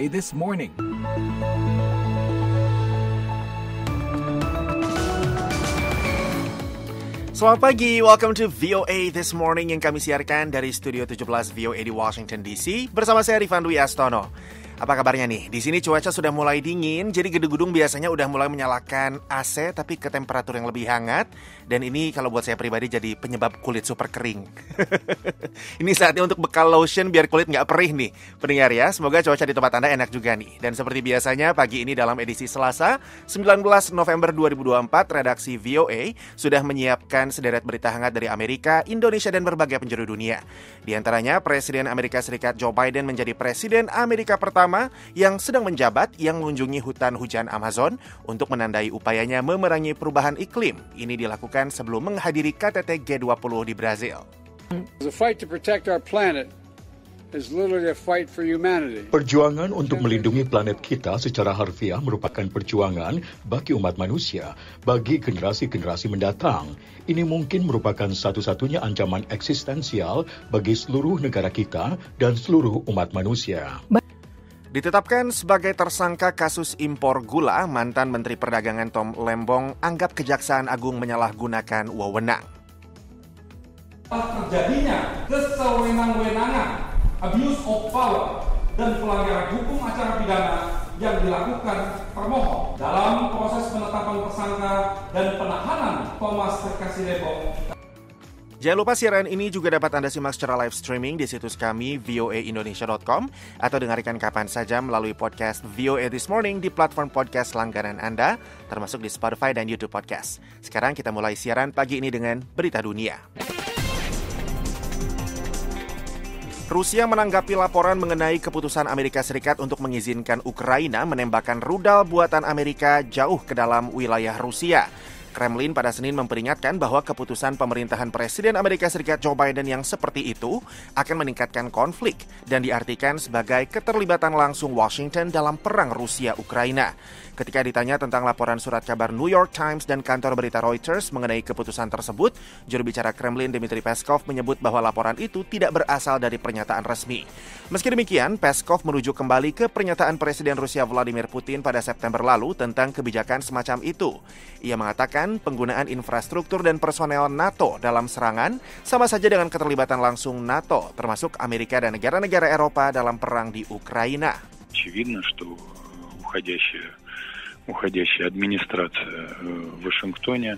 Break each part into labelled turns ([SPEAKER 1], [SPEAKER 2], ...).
[SPEAKER 1] VOA This Morning.
[SPEAKER 2] Selamat pagi, welcome to VOA This Morning yang kami siarkan dari Studio 17 VOA di Washington DC bersama saya Rifan Dwi Astono. Apa kabarnya nih? Di sini cuaca sudah mulai dingin, jadi gedung-gedung biasanya udah mulai menyalakan AC tapi ke temperatur yang lebih hangat. Dan ini kalau buat saya pribadi jadi penyebab kulit super kering. Ini saatnya untuk bekal lotion biar kulit nggak perih nih. Pendengar ya, semoga cuaca di tempat Anda enak juga nih. Dan seperti biasanya pagi ini dalam edisi Selasa 19 November 2024, redaksi VOA sudah menyiapkan sederet berita hangat dari Amerika, Indonesia, dan berbagai penjuru dunia. Di antaranya, Presiden Amerika Serikat Joe Biden menjadi Presiden Amerika pertama yang sedang menjabat yang mengunjungi hutan hujan Amazon untuk menandai upayanya memerangi perubahan iklim. Ini dilakukan sebelum menghadiri KTT G20 di Brazil.
[SPEAKER 3] The fight to protect our planet is literally a fight for humanity.
[SPEAKER 4] Perjuangan untuk melindungi planet kita secara harfiah merupakan perjuangan bagi umat manusia, bagi generasi-generasi mendatang. Ini mungkin merupakan satu-satunya ancaman eksistensial bagi seluruh negara kita dan seluruh umat manusia.
[SPEAKER 2] Ditetapkan sebagai tersangka kasus impor gula, mantan Menteri Perdagangan Tom Lembong anggap Kejaksaan Agung menyalahgunakan wewenang.
[SPEAKER 5] Terjadinya kesewenang-wenangan, abuse of power, dan pelanggaran hukum acara pidana yang dilakukan termohon dalam proses penetapan tersangka dan penahanan Thomas Terkasih Lembong.
[SPEAKER 2] Jangan lupa siaran ini juga dapat Anda simak secara live streaming di situs kami voaindonesia.com atau dengarkan kapan saja melalui podcast VOA This Morning di platform podcast langganan Anda, termasuk di Spotify dan YouTube Podcast. Sekarang kita mulai siaran pagi ini dengan berita dunia. Rusia menanggapi laporan mengenai keputusan Amerika Serikat untuk mengizinkan Ukraina menembakkan rudal buatan Amerika jauh ke dalam wilayah Rusia. Kremlin pada Senin memperingatkan bahwa keputusan pemerintahan Presiden Amerika Serikat Joe Biden yang seperti itu akan meningkatkan konflik dan diartikan sebagai keterlibatan langsung Washington dalam perang Rusia-Ukraina. Ketika ditanya tentang laporan surat kabar New York Times dan kantor berita Reuters mengenai keputusan tersebut, juru bicara Kremlin Dmitry Peskov menyebut bahwa laporan itu tidak berasal dari pernyataan resmi. Meski demikian, Peskov merujuk kembali ke pernyataan Presiden Rusia Vladimir Putin pada September lalu tentang kebijakan semacam itu. Ia mengatakan penggunaan infrastruktur dan personel NATO dalam serangan sama saja dengan keterlibatan langsung NATO, termasuk Amerika dan negara-negara Eropa dalam perang di Ukraina.
[SPEAKER 6] Очевидно, что уходящая администрация в Вашингтоне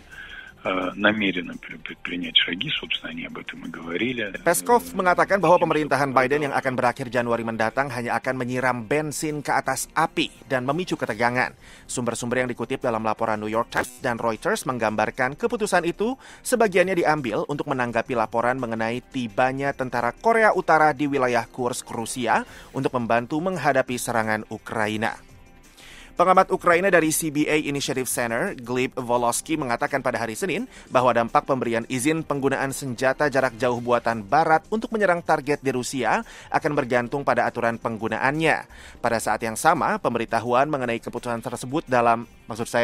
[SPEAKER 6] намеренно предпринять шаги, собственно, они об этом и говорили.
[SPEAKER 2] Peskov mengatakan bahwa pemerintahan Biden yang akan berakhir Januari mendatang hanya akan menyiram bensin ke atas api dan memicu ketegangan. Sumber-sumber yang dikutip dalam laporan New York Times dan Reuters menggambarkan keputusan itu sebagiannya diambil untuk menanggapi laporan mengenai tibanya tentara Korea Utara di wilayah Kursk, Rusia untuk membantu menghadapi serangan Ukraina. Pengamat Ukraina dari CBA Initiative Center, Gleb Volosky, mengatakan pada hari Senin bahwa dampak pemberian izin penggunaan senjata jarak jauh buatan Barat untuk menyerang target di Rusia akan bergantung pada aturan penggunaannya. Pada saat yang sama, pemberitahuan mengenai keputusan tersebut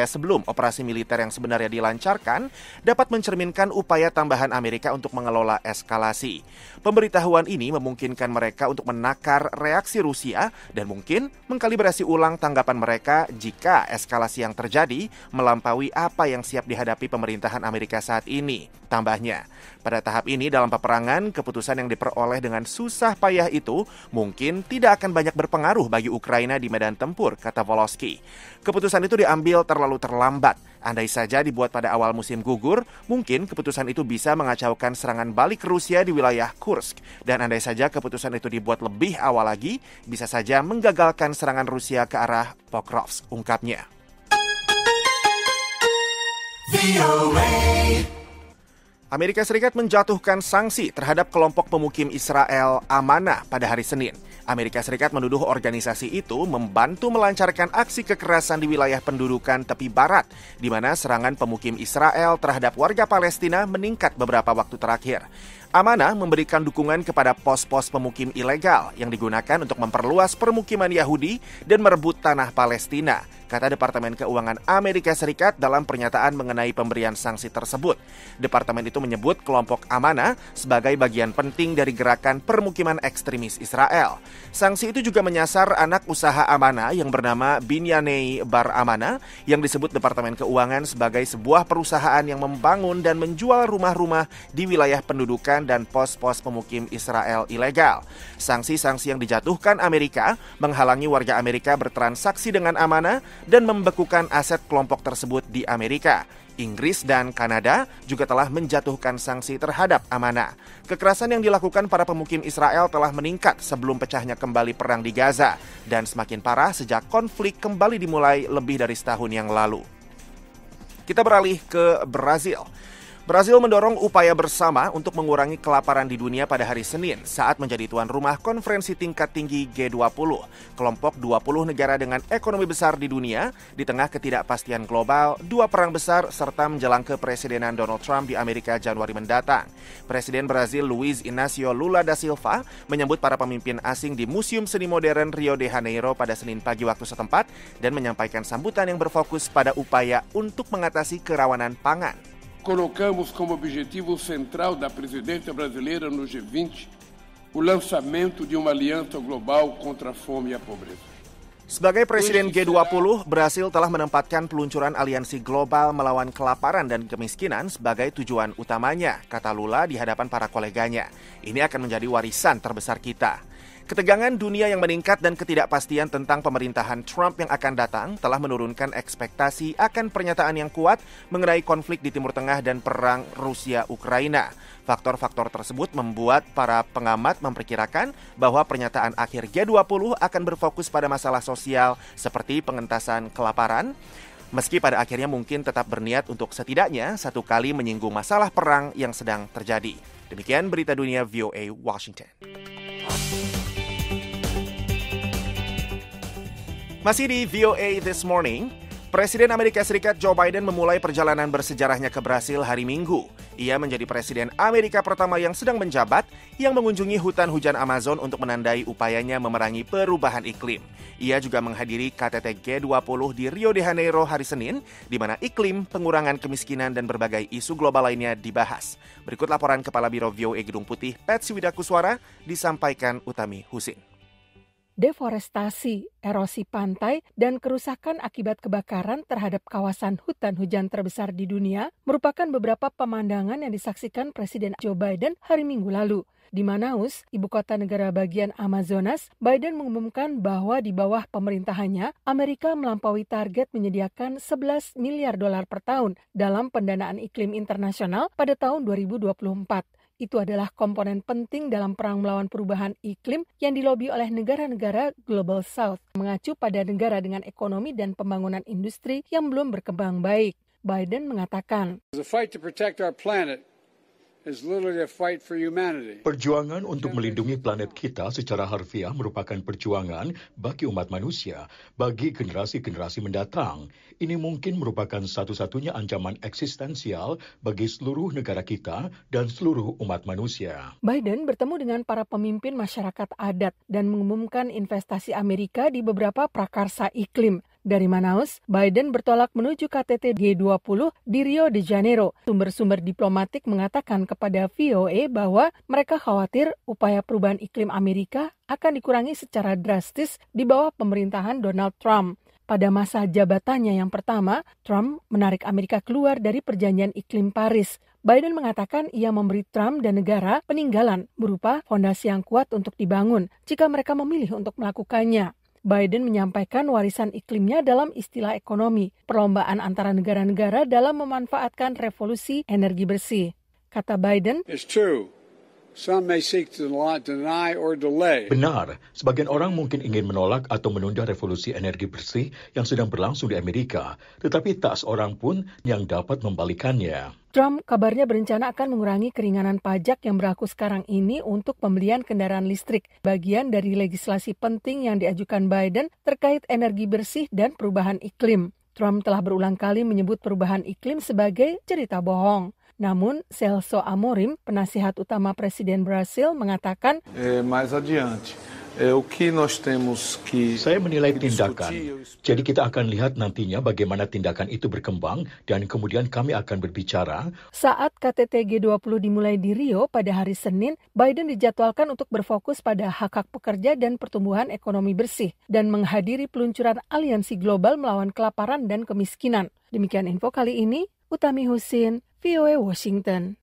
[SPEAKER 2] sebelum operasi militer yang sebenarnya dilancarkan dapat mencerminkan upaya tambahan Amerika untuk mengelola eskalasi. Pemberitahuan ini memungkinkan mereka untuk menakar reaksi Rusia dan mungkin mengkalibrasi ulang tanggapan mereka jika eskalasi yang terjadi melampaui apa yang siap dihadapi pemerintahan Amerika saat ini. Tambahnya, pada tahap ini dalam peperangan, keputusan yang diperoleh dengan susah payah itu mungkin tidak akan banyak berpengaruh bagi Ukraina di medan tempur, kata Volosky. Keputusan itu diambil terlalu terlambat. Andai saja dibuat pada awal musim gugur, mungkin keputusan itu bisa mengacaukan serangan balik Rusia di wilayah Kursk. Dan andai saja keputusan itu dibuat lebih awal lagi, bisa saja menggagalkan serangan Rusia ke arah Pokrovsk, ungkapnya. Amerika Serikat menjatuhkan sanksi terhadap kelompok pemukim Israel Amanah pada hari Senin. Amerika Serikat menuduh organisasi itu membantu melancarkan aksi kekerasan di wilayah pendudukan tepi barat, di mana serangan pemukim Israel terhadap warga Palestina meningkat beberapa waktu terakhir. Amanah memberikan dukungan kepada pos-pos pemukim ilegal yang digunakan untuk memperluas permukiman Yahudi dan merebut tanah Palestina, kata Departemen Keuangan Amerika Serikat dalam pernyataan mengenai pemberian sanksi tersebut. Departemen itu menyebut kelompok Amanah sebagai bagian penting dari gerakan permukiman ekstremis Israel. Sanksi itu juga menyasar anak usaha Amanah yang bernama Binyanei Bar Amanah yang disebut Departemen Keuangan sebagai sebuah perusahaan yang membangun dan menjual rumah-rumah di wilayah pendudukan dan pos-pos pemukim Israel ilegal. Sanksi-sanksi yang dijatuhkan Amerika menghalangi warga Amerika bertransaksi dengan Amanah dan membekukan aset kelompok tersebut di Amerika. Inggris dan Kanada juga telah menjatuhkan sanksi terhadap Amanah. Kekerasan yang dilakukan para pemukim Israel telah meningkat sebelum pecahnya kembali perang di Gaza dan semakin parah sejak konflik kembali dimulai lebih dari setahun yang lalu. Kita beralih ke Brazil. Brazil mendorong upaya bersama untuk mengurangi kelaparan di dunia pada hari Senin saat menjadi tuan rumah konferensi tingkat tinggi G20, kelompok 20 negara dengan ekonomi besar di dunia di tengah ketidakpastian global, dua perang besar, serta menjelang kepresidenan Donald Trump di Amerika Januari mendatang. Presiden Brazil Luiz Inácio Lula da Silva menyambut para pemimpin asing di Museum Seni Modern Rio de Janeiro pada Senin pagi waktu setempat dan menyampaikan sambutan yang berfokus pada upaya untuk mengatasi kerawanan pangan.
[SPEAKER 1] Colocamos como objetivo central da presidência brasileira no G20 o lançamento de uma aliança global contra a fome e a pobreza.
[SPEAKER 2] Sebagai Presiden G20, Brasil telah menempatkan peluncuran aliansi global melawan kelaparan dan kemiskinan sebagai tujuan utamanya, kata Lula di hadapan para koleganya. Ini akan menjadi warisan terbesar kita. Ketegangan dunia yang meningkat dan ketidakpastian tentang pemerintahan Trump yang akan datang telah menurunkan ekspektasi akan pernyataan yang kuat mengenai konflik di Timur Tengah dan perang Rusia-Ukraina. Faktor-faktor tersebut membuat para pengamat memperkirakan bahwa pernyataan akhir G20 akan berfokus pada masalah sosial seperti pengentasan kelaparan, meski pada akhirnya mungkin tetap berniat untuk setidaknya satu kali menyinggung masalah perang yang sedang terjadi. Demikian berita dunia VOA Washington. Masih di VOA This Morning, Presiden Amerika Serikat Joe Biden memulai perjalanan bersejarahnya ke Brasil hari Minggu. Ia menjadi Presiden Amerika pertama yang sedang menjabat yang mengunjungi hutan hujan Amazon untuk menandai upayanya memerangi perubahan iklim. Ia juga menghadiri KTT G20 di Rio de Janeiro hari Senin, di mana iklim, pengurangan kemiskinan, dan berbagai isu global lainnya dibahas. Berikut laporan Kepala Biro VOA Gedung Putih, Patsy Widakuswara, disampaikan Utami Husin.
[SPEAKER 7] Deforestasi, erosi pantai, dan kerusakan akibat kebakaran terhadap kawasan hutan hujan terbesar di dunia merupakan beberapa pemandangan yang disaksikan Presiden Joe Biden hari Minggu lalu. Di Manaus, ibu kota negara bagian Amazonas, Biden mengumumkan bahwa di bawah pemerintahannya, Amerika melampaui target menyediakan $11 miliar per tahun dalam pendanaan iklim internasional pada tahun 2024. Itu adalah komponen penting dalam perang melawan perubahan iklim yang dilobi oleh negara-negara Global South, mengacu pada negara dengan ekonomi dan pembangunan industri yang belum berkembang baik. Biden mengatakan,
[SPEAKER 3] The fight to protect our planet is literally a fight for humanity.
[SPEAKER 4] Perjuangan untuk melindungi planet kita secara harfiah merupakan perjuangan bagi umat manusia, bagi generasi-generasi mendatang. Ini mungkin merupakan satu-satunya ancaman eksistensial bagi seluruh negara kita dan seluruh umat manusia.
[SPEAKER 7] Biden bertemu dengan para pemimpin masyarakat adat dan mengumumkan investasi Amerika di beberapa prakarsa iklim. Dari Manaus, Biden bertolak menuju KTT G20 di Rio de Janeiro. Sumber-sumber diplomatik mengatakan kepada VOA bahwa mereka khawatir upaya perubahan iklim Amerika akan dikurangi secara drastis di bawah pemerintahan Donald Trump. Pada masa jabatannya yang pertama, Trump menarik Amerika keluar dari perjanjian iklim Paris. Biden mengatakan ia memberi Trump dan negara peninggalan berupa fondasi yang kuat untuk dibangun jika mereka memilih untuk melakukannya. Biden menyampaikan warisan iklimnya dalam istilah ekonomi, perlombaan antara negara-negara dalam memanfaatkan revolusi energi bersih. Kata Biden,
[SPEAKER 3] It's true. Some may seek to deny or delay.
[SPEAKER 4] Benar, sebagian orang mungkin ingin menolak atau menunda revolusi energi bersih yang sedang berlangsung di Amerika, tetapi tak seorang pun yang dapat membalikannya.
[SPEAKER 7] Trump kabarnya berencana akan mengurangi keringanan pajak yang berlaku sekarang ini untuk pembelian kendaraan listrik, bagian dari legislasi penting yang diajukan Biden terkait energi bersih dan perubahan iklim. Trump telah berulang kali menyebut perubahan iklim sebagai cerita bohong. Namun, Celso Amorim, penasihat utama Presiden Brasil, mengatakan,
[SPEAKER 8] mais adiante.
[SPEAKER 4] Saya menilai tindakan, jadi kita akan lihat nantinya bagaimana tindakan itu berkembang dan kemudian kami akan berbicara.
[SPEAKER 7] Saat KTT G20 dimulai di Rio pada hari Senin, Biden dijadwalkan untuk berfokus pada hak-hak pekerja dan pertumbuhan ekonomi bersih dan menghadiri peluncuran aliansi global melawan kelaparan dan kemiskinan. Demikian info kali ini, Utami Husin, VOA Washington.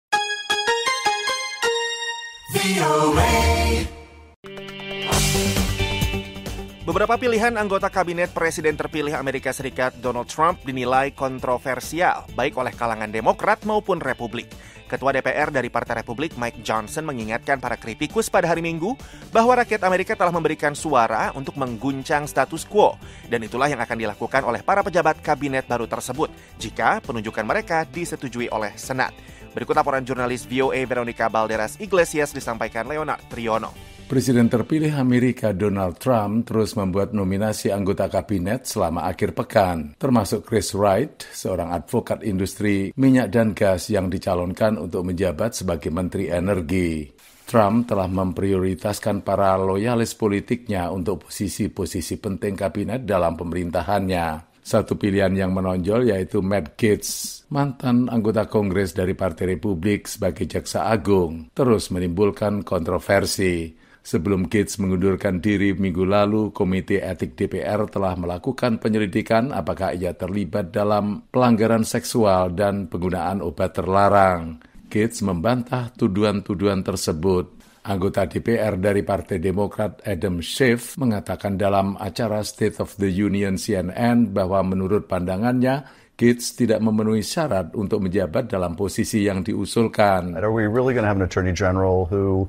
[SPEAKER 2] Beberapa pilihan anggota kabinet Presiden terpilih Amerika Serikat Donald Trump dinilai kontroversial, baik oleh kalangan Demokrat maupun Republik. Ketua DPR dari Partai Republik Mike Johnson mengingatkan para kritikus pada hari Minggu bahwa rakyat Amerika telah memberikan suara untuk mengguncang status quo, dan itulah yang akan dilakukan oleh para pejabat kabinet baru tersebut jika penunjukan mereka disetujui oleh Senat. Berikut laporan jurnalis VOA Veronica Balderas Iglesias disampaikan Leonard Triono.
[SPEAKER 8] Presiden terpilih Amerika Donald Trump terus membuat nominasi anggota kabinet selama akhir pekan, termasuk Chris Wright, seorang advokat industri minyak dan gas yang dicalonkan untuk menjabat sebagai Menteri Energi. Trump telah memprioritaskan para loyalis politiknya untuk posisi-posisi penting kabinet dalam pemerintahannya. Satu pilihan yang menonjol yaitu Matt Gaetz, mantan anggota Kongres dari Partai Republik sebagai Jaksa Agung, terus menimbulkan kontroversi. Sebelum Gaetz mengundurkan diri minggu lalu, Komite Etik DPR telah melakukan penyelidikan apakah ia terlibat dalam pelanggaran seksual dan penggunaan obat terlarang. Gaetz membantah tuduhan-tuduhan tersebut. Anggota DPR dari Partai Demokrat Adam Schiff mengatakan dalam acara State of the Union CNN bahwa menurut pandangannya, Gaetz tidak memenuhi syarat untuk menjabat dalam posisi yang diusulkan.
[SPEAKER 9] Are we really going to have an Attorney General who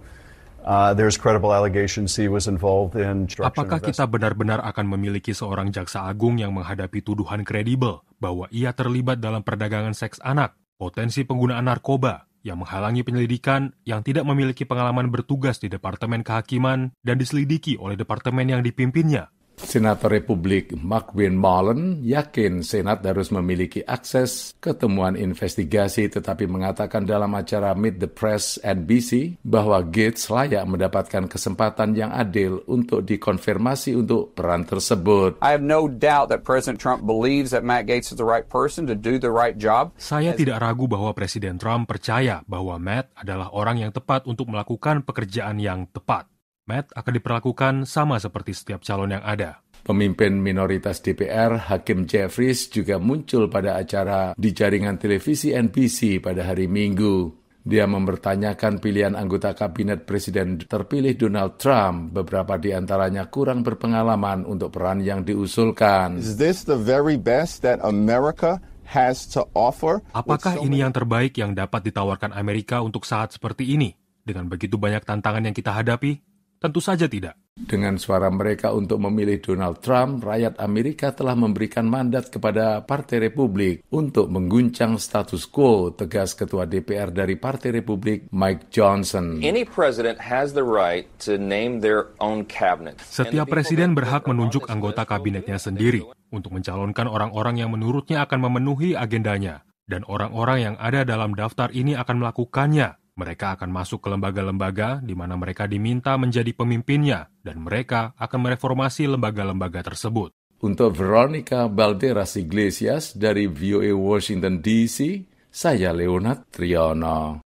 [SPEAKER 9] there's credible allegations he was involved in?
[SPEAKER 10] Apakah kita benar-benar akan memiliki seorang jaksa agung yang menghadapi tuduhan kredibel bahwa ia terlibat dalam perdagangan seks anak, potensi penggunaan narkoba, yang menghalangi penyelidikan, yang tidak memiliki pengalaman bertugas di Departemen Kehakiman dan diselidiki oleh departemen yang dipimpinnya?
[SPEAKER 8] Senator Republik McWin Mullen yakin Senat harus memiliki akses ke temuan investigasi, tetapi mengatakan dalam acara Meet the Press NBC bahwa Gaetz layak mendapatkan kesempatan yang adil untuk dikonfirmasi untuk peran tersebut.
[SPEAKER 11] I have no doubt that President Trump believes that Matt Gaetz is the right person to do the right job.
[SPEAKER 10] Saya tidak ragu bahwa Presiden Trump percaya bahwa Matt adalah orang yang tepat untuk melakukan pekerjaan yang tepat. Matt akan diperlakukan sama seperti setiap calon yang ada.
[SPEAKER 8] Pemimpin minoritas DPR, Hakim Jeffries, juga muncul pada acara di jaringan televisi NBC pada hari Minggu. Dia mempertanyakan pilihan anggota kabinet Presiden terpilih Donald Trump, beberapa di antaranya kurang berpengalaman untuk peran yang diusulkan.
[SPEAKER 12] Is this the very best that America has to offer?
[SPEAKER 10] Apakah ini yang terbaik yang dapat ditawarkan Amerika untuk saat seperti ini? Dengan begitu banyak tantangan yang kita hadapi? Tentu saja tidak.
[SPEAKER 8] Dengan suara mereka untuk memilih Donald Trump, rakyat Amerika telah memberikan mandat kepada Partai Republik untuk mengguncang status quo, tegas Ketua DPR dari Partai Republik Mike Johnson.
[SPEAKER 13] Any president has the right to name their own cabinet.
[SPEAKER 10] Setiap presiden berhak menunjuk anggota kabinetnya sendiri untuk mencalonkan orang-orang yang menurutnya akan memenuhi agendanya, dan orang-orang yang ada dalam daftar ini akan melakukannya. Mereka akan masuk ke lembaga-lembaga di mana mereka diminta menjadi pemimpinnya, dan mereka akan mereformasi lembaga-lembaga tersebut.
[SPEAKER 8] Untuk Veronica Balderas Iglesias dari VOA Washington DC, saya Leonard Triono.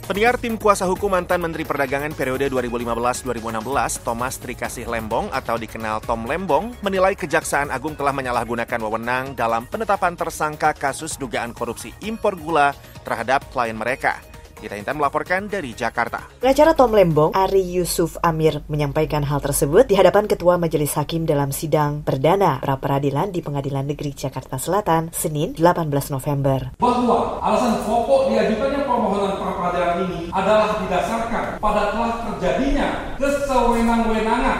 [SPEAKER 2] Pendengar, tim kuasa hukum mantan Menteri Perdagangan periode 2015-2016, Thomas Trikasih Lembong atau dikenal Tom Lembong, menilai Kejaksaan Agung telah menyalahgunakan wewenang dalam penetapan tersangka kasus dugaan korupsi impor gula terhadap klien mereka. Dita Intan melaporkan dari Jakarta.
[SPEAKER 14] Pengacara Tom Lembong, Ari Yusuf Amir, menyampaikan hal tersebut di hadapan Ketua Majelis Hakim dalam sidang perdana pra-peradilan di Pengadilan Negeri Jakarta Selatan, Senin 18 November.
[SPEAKER 5] Bahwa alasan pokok diajukannya permohonan pra-peradilan ini adalah didasarkan pada telah terjadinya kesewenang-wenangan,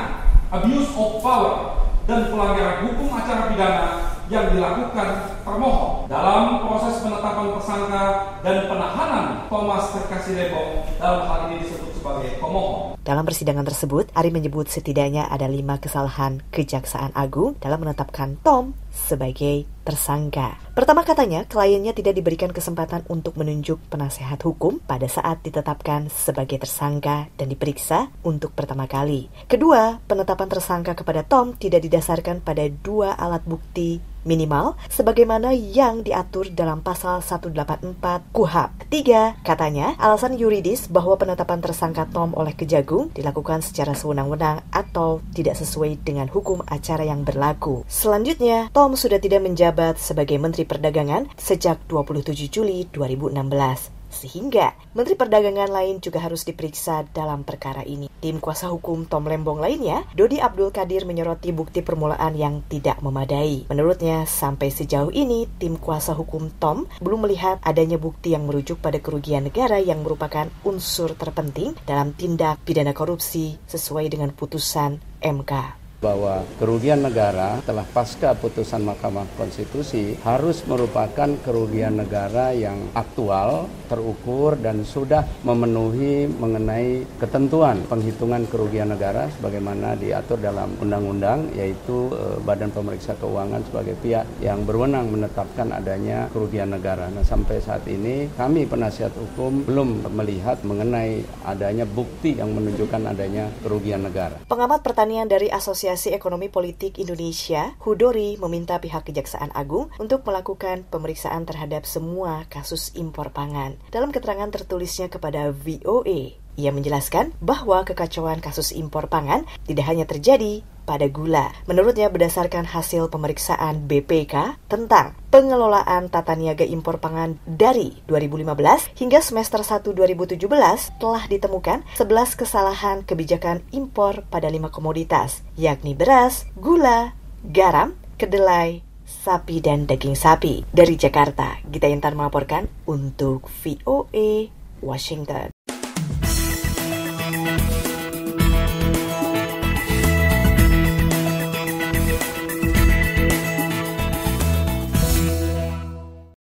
[SPEAKER 5] abuse of power, dan pelanggaran hukum acara pidana yang dilakukan termohon dalam proses penetapan tersangka dan penahanan Thomas Trikasih Lembong, dalam hal ini disebut sebagai pemohon.
[SPEAKER 14] Dalam persidangan tersebut, Ari menyebut setidaknya ada 5 kesalahan Kejaksaan Agung dalam menetapkan Tom sebagai tersangka. Pertama, katanya kliennya tidak diberikan kesempatan untuk menunjuk penasehat hukum pada saat ditetapkan sebagai tersangka dan diperiksa untuk pertama kali. Kedua, penetapan tersangka kepada Tom tidak didasarkan pada 2 alat bukti minimal sebagaimana yang diatur dalam pasal 184 KUHAP. Ketiga, katanya alasan yuridis bahwa penetapan tersangka Tom oleh Kejagung dilakukan secara sewenang-wenang atau tidak sesuai dengan hukum acara yang berlaku. Selanjutnya, Tom sudah tidak menjabat sebagai Menteri Perdagangan sejak 27 Juli 2016. Sehingga Menteri Perdagangan lain juga harus diperiksa dalam perkara ini. Tim kuasa hukum Tom Lembong lainnya, Dodi Abdul Qadir, menyoroti bukti permulaan yang tidak memadai. Menurutnya, sampai sejauh ini tim kuasa hukum Tom belum melihat adanya bukti yang merujuk pada kerugian negara yang merupakan unsur terpenting dalam tindak pidana korupsi sesuai dengan putusan MK.
[SPEAKER 15] Bahwa kerugian negara telah pasca putusan Mahkamah Konstitusi harus merupakan kerugian negara yang aktual, terukur, dan sudah memenuhi mengenai ketentuan penghitungan kerugian negara sebagaimana diatur dalam undang-undang, yaitu Badan Pemeriksa Keuangan sebagai pihak yang berwenang menetapkan adanya kerugian negara. Nah, sampai saat ini kami penasihat hukum belum melihat mengenai adanya bukti yang menunjukkan adanya kerugian negara.
[SPEAKER 14] Pengamat pertanian dari Asosiasi Ekonomi Politik Indonesia, Hudori, meminta pihak Kejaksaan Agung untuk melakukan pemeriksaan terhadap semua kasus impor pangan. Dalam keterangan tertulisnya kepada VOA, ia menjelaskan bahwa kekacauan kasus impor pangan tidak hanya terjadi pada gula. Menurutnya, berdasarkan hasil pemeriksaan BPK tentang pengelolaan tata niaga impor pangan dari 2015 hingga semester 1 2017 telah ditemukan 11 kesalahan kebijakan impor pada 5 komoditas, yakni beras, gula, garam, kedelai, sapi, dan daging sapi. Dari Jakarta, Gita Intan melaporkan untuk VOA Washington.